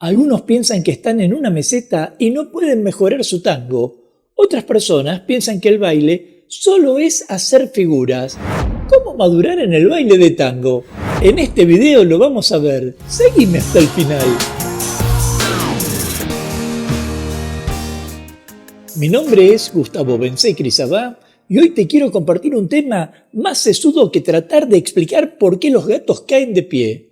Algunos piensan que están en una meseta y no pueden mejorar su tango. Otras personas piensan que el baile solo es hacer figuras. ¿Cómo madurar en el baile de tango? En este video lo vamos a ver. Seguime hasta el final. Mi nombre es Gustavo Bencé-Crisabá y hoy te quiero compartir un tema más sesudo que tratar de explicar por qué los gatos caen de pie.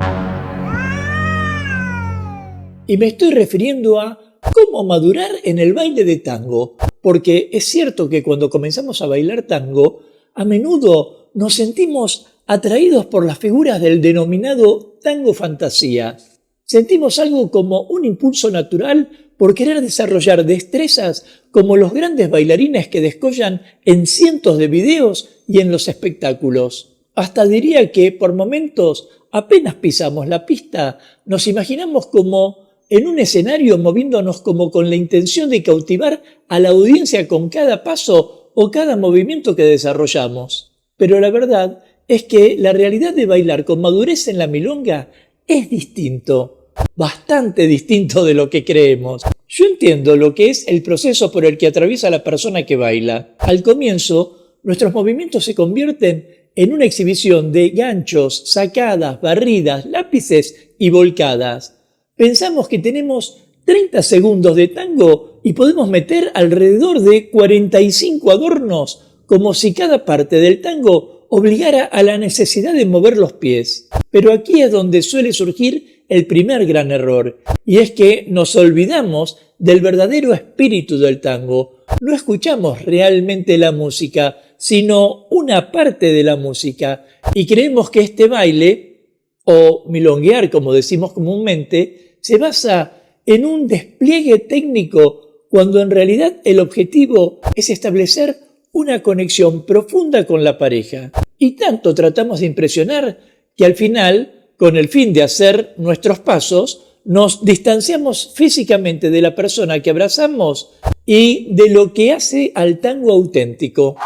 Y me estoy refiriendo a cómo madurar en el baile de tango, porque es cierto que cuando comenzamos a bailar tango, a menudo nos sentimos atraídos por las figuras del denominado tango fantasía. Sentimos algo como un impulso natural por querer desarrollar destrezas como los grandes bailarines que descollan en cientos de videos y en los espectáculos. Hasta diría que por momentos, apenas pisamos la pista, nos imaginamos como en un escenario moviéndonos como con la intención de cautivar a la audiencia con cada paso o cada movimiento que desarrollamos. Pero la verdad es que la realidad de bailar con madurez en la milonga es distinto, bastante distinto de lo que creemos. Yo entiendo lo que es el proceso por el que atraviesa la persona que baila. Al comienzo, nuestros movimientos se convierten en una exhibición de ganchos, sacadas, barridas, lápices y volcadas. Pensamos que tenemos 30 segundos de tango y podemos meter alrededor de 45 adornos, como si cada parte del tango obligara a la necesidad de mover los pies. Pero aquí es donde suele surgir el primer gran error, y es que nos olvidamos del verdadero espíritu del tango. No escuchamos realmente la música, sino una parte de la música, y creemos que este baile, o milonguear como decimos comúnmente, se basa en un despliegue técnico cuando en realidad el objetivo es establecer una conexión profunda con la pareja. Y tanto tratamos de impresionar que al final, con el fin de hacer nuestros pasos, nos distanciamos físicamente de la persona que abrazamos y de lo que hace al tango auténtico.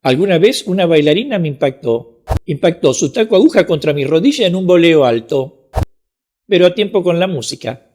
Alguna vez una bailarina me impactó su taco aguja contra mi rodilla en un boleo alto, pero a tiempo con la música.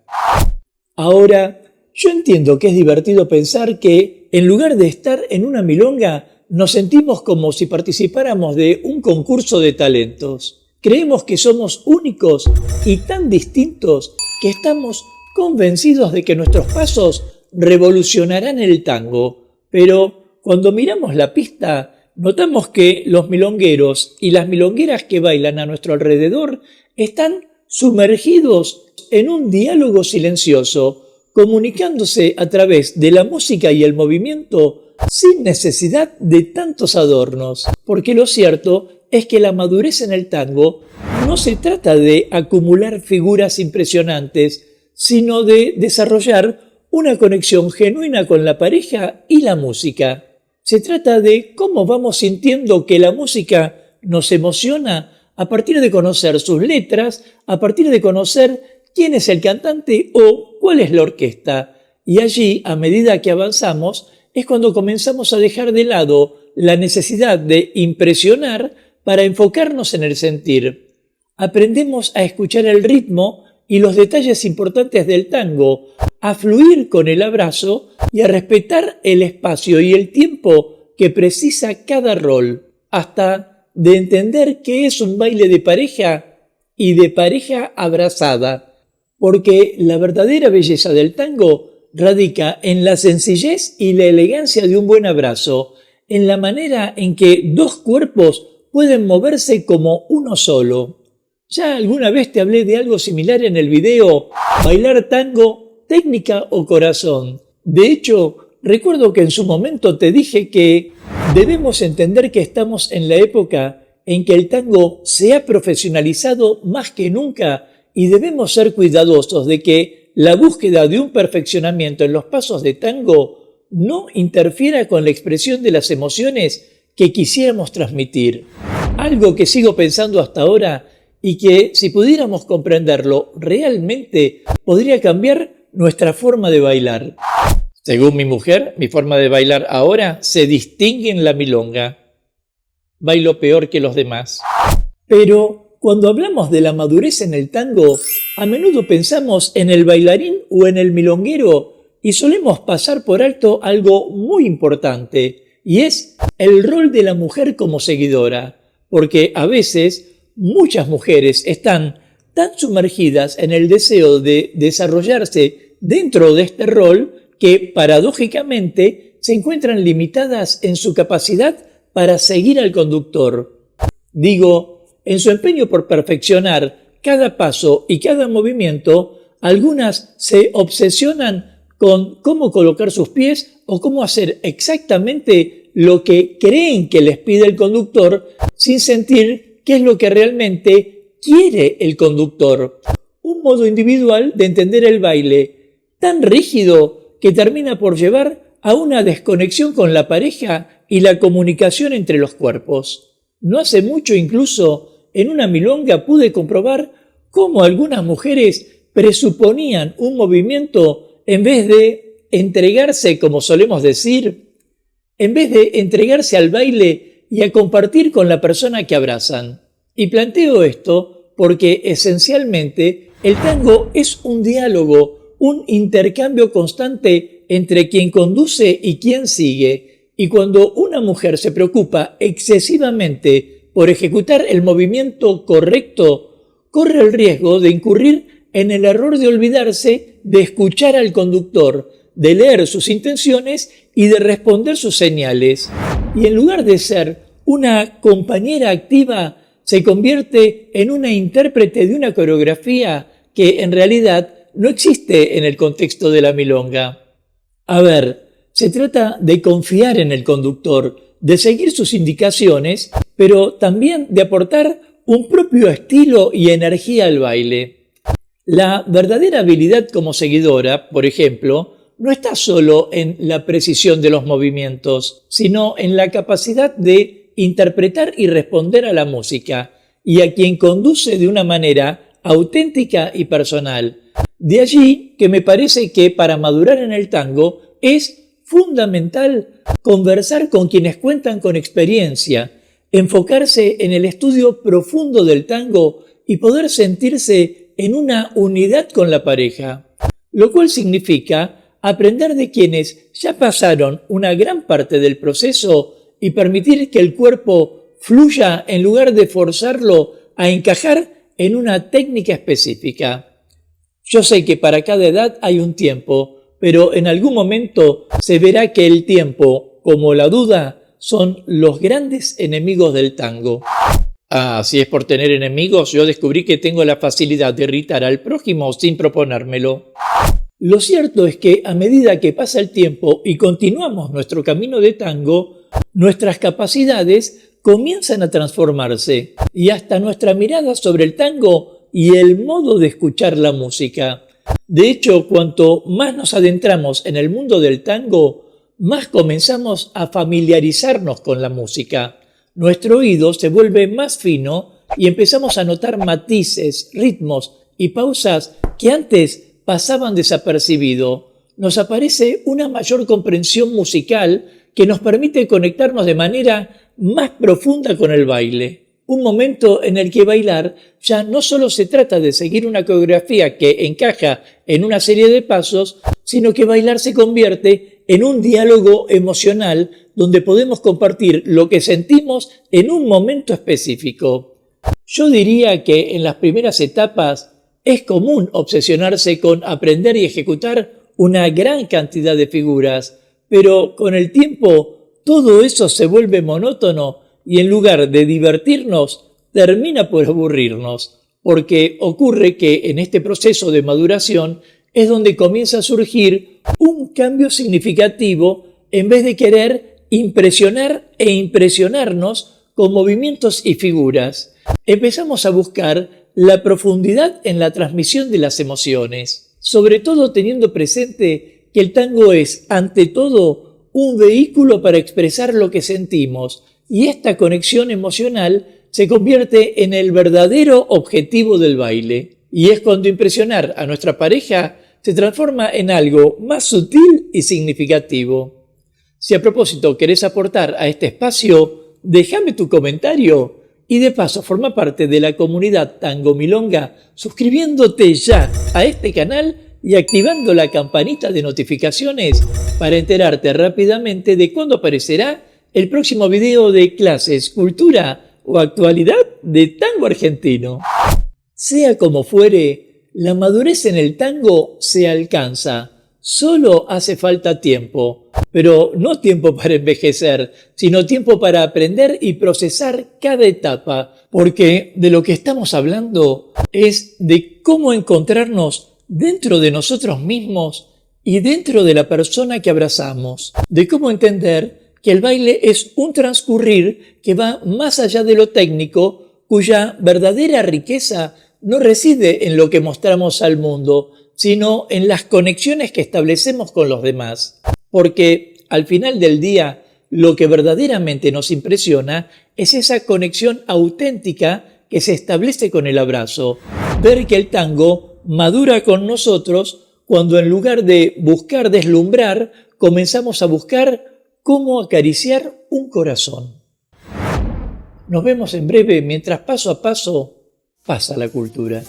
Ahora, yo entiendo que es divertido pensar que, en lugar de estar en una milonga, nos sentimos como si participáramos de un concurso de talentos. Creemos que somos únicos y tan distintos que estamos convencidos de que nuestros pasos revolucionarán el tango. Pero cuando miramos la pista, notamos que los milongueros y las milongueras que bailan a nuestro alrededor están sumergidos en un diálogo silencioso, comunicándose a través de la música y el movimiento sin necesidad de tantos adornos. Porque lo cierto es que la madurez en el tango no se trata de acumular figuras impresionantes, sino de desarrollar una conexión genuina con la pareja y la música. Se trata de cómo vamos sintiendo que la música nos emociona a partir de conocer sus letras, a partir de conocer quién es el cantante o cuál es la orquesta. Y allí, a medida que avanzamos, es cuando comenzamos a dejar de lado la necesidad de impresionar para enfocarnos en el sentir. Aprendemos a escuchar el ritmo y los detalles importantes del tango, a fluir con el abrazo y a respetar el espacio y el tiempo que precisa cada rol, hasta de entender qué es un baile de pareja y de pareja abrazada, porque la verdadera belleza del tango radica en la sencillez y la elegancia de un buen abrazo, en la manera en que dos cuerpos pueden moverse como uno solo. Ya alguna vez te hablé de algo similar en el video Bailar Tango, Técnica o Corazón. De hecho, recuerdo que en su momento te dije que debemos entender que estamos en la época en que el tango se ha profesionalizado más que nunca y debemos ser cuidadosos de que la búsqueda de un perfeccionamiento en los pasos de tango no interfiera con la expresión de las emociones que quisiéramos transmitir. Algo que sigo pensando hasta ahora y que, si pudiéramos comprenderlo realmente, podría cambiar nuestra forma de bailar. Según mi mujer, mi forma de bailar ahora se distingue en la milonga. Bailo peor que los demás. Pero cuando hablamos de la madurez en el tango, a menudo pensamos en el bailarín o en el milonguero y solemos pasar por alto algo muy importante, y es el rol de la mujer como seguidora, porque a veces muchas mujeres están tan sumergidas en el deseo de desarrollarse dentro de este rol que paradójicamente se encuentran limitadas en su capacidad para seguir al conductor. Digo, en su empeño por perfeccionar cada paso y cada movimiento, algunas se obsesionan con cómo colocar sus pies o cómo hacer exactamente lo que creen que les pide el conductor sin sentir qué es lo que realmente quiere el conductor. Un modo individual de entender el baile tan rígido que termina por llevar a una desconexión con la pareja y la comunicación entre los cuerpos. No hace mucho incluso en una milonga pude comprobar cómo algunas mujeres presuponían un movimiento en vez de entregarse, como solemos decir, en vez de entregarse al baile y a compartir con la persona que abrazan. Y planteo esto porque esencialmente el tango es un diálogo, un intercambio constante entre quien conduce y quien sigue. Y cuando una mujer se preocupa excesivamente por ejecutar el movimiento correcto, corre el riesgo de incurrir en el error de olvidarse de escuchar al conductor, de leer sus intenciones y de responder sus señales. Y en lugar de ser una compañera activa, se convierte en una intérprete de una coreografía que en realidad no existe en el contexto de la milonga. A ver, se trata de confiar en el conductor, de seguir sus indicaciones, pero también de aportar un propio estilo y energía al baile. La verdadera habilidad como seguidora, por ejemplo, no está solo en la precisión de los movimientos, sino en la capacidad de interpretar y responder a la música y a quien conduce de una manera auténtica y personal. De allí que me parece que para madurar en el tango es fundamental conversar con quienes cuentan con experiencia, enfocarse en el estudio profundo del tango y poder sentirse en una unidad con la pareja, lo cual significa aprender de quienes ya pasaron una gran parte del proceso y permitir que el cuerpo fluya en lugar de forzarlo a encajar en una técnica específica. Yo sé que para cada edad hay un tiempo, pero en algún momento se verá que el tiempo, como la duda, son los grandes enemigos del tango. Ah, si es por tener enemigos, yo descubrí que tengo la facilidad de irritar al prójimo sin proponérmelo. Lo cierto es que a medida que pasa el tiempo y continuamos nuestro camino de tango, nuestras capacidades comienzan a transformarse y hasta nuestra mirada sobre el tango y el modo de escuchar la música. De hecho, cuanto más nos adentramos en el mundo del tango, más comenzamos a familiarizarnos con la música. Nuestro oído se vuelve más fino y empezamos a notar matices, ritmos y pausas que antes pasaban desapercibido. Nos aparece una mayor comprensión musical que nos permite conectarnos de manera más profunda con el baile. Un momento en el que bailar ya no solo se trata de seguir una coreografía que encaja en una serie de pasos, sino que bailar se convierte en un diálogo emocional donde podemos compartir lo que sentimos en un momento específico. Yo diría que en las primeras etapas es común obsesionarse con aprender y ejecutar una gran cantidad de figuras, pero con el tiempo todo eso se vuelve monótono y en lugar de divertirnos, termina por aburrirnos, porque ocurre que en este proceso de maduración es donde comienza a surgir un cambio significativo en vez de querer impresionar e impresionarnos con movimientos y figuras. Empezamos a buscar la profundidad en la transmisión de las emociones, sobre todo teniendo presente que el tango es, ante todo, un vehículo para expresar lo que sentimos, y esta conexión emocional se convierte en el verdadero objetivo del baile. Y es cuando impresionar a nuestra pareja se transforma en algo más sutil y significativo. Si a propósito querés aportar a este espacio, déjame tu comentario y de paso forma parte de la comunidad Tango Milonga suscribiéndote ya a este canal y activando la campanita de notificaciones para enterarte rápidamente de cuándo aparecerá el próximo video de clases, cultura o actualidad de tango argentino. Sea como fuere, la madurez en el tango se alcanza. Solo hace falta tiempo, pero no tiempo para envejecer, sino tiempo para aprender y procesar cada etapa, porque de lo que estamos hablando es de cómo encontrarnos dentro de nosotros mismos y dentro de la persona que abrazamos, de cómo entender que el baile es un transcurrir que va más allá de lo técnico, cuya verdadera riqueza no reside en lo que mostramos al mundo, sino en las conexiones que establecemos con los demás. Porque al final del día, lo que verdaderamente nos impresiona es esa conexión auténtica que se establece con el abrazo. Ver que el tango madura con nosotros cuando en lugar de buscar deslumbrar, comenzamos a buscar cómo acariciar un corazón. Nos vemos en breve mientras paso a paso pasa la cultura.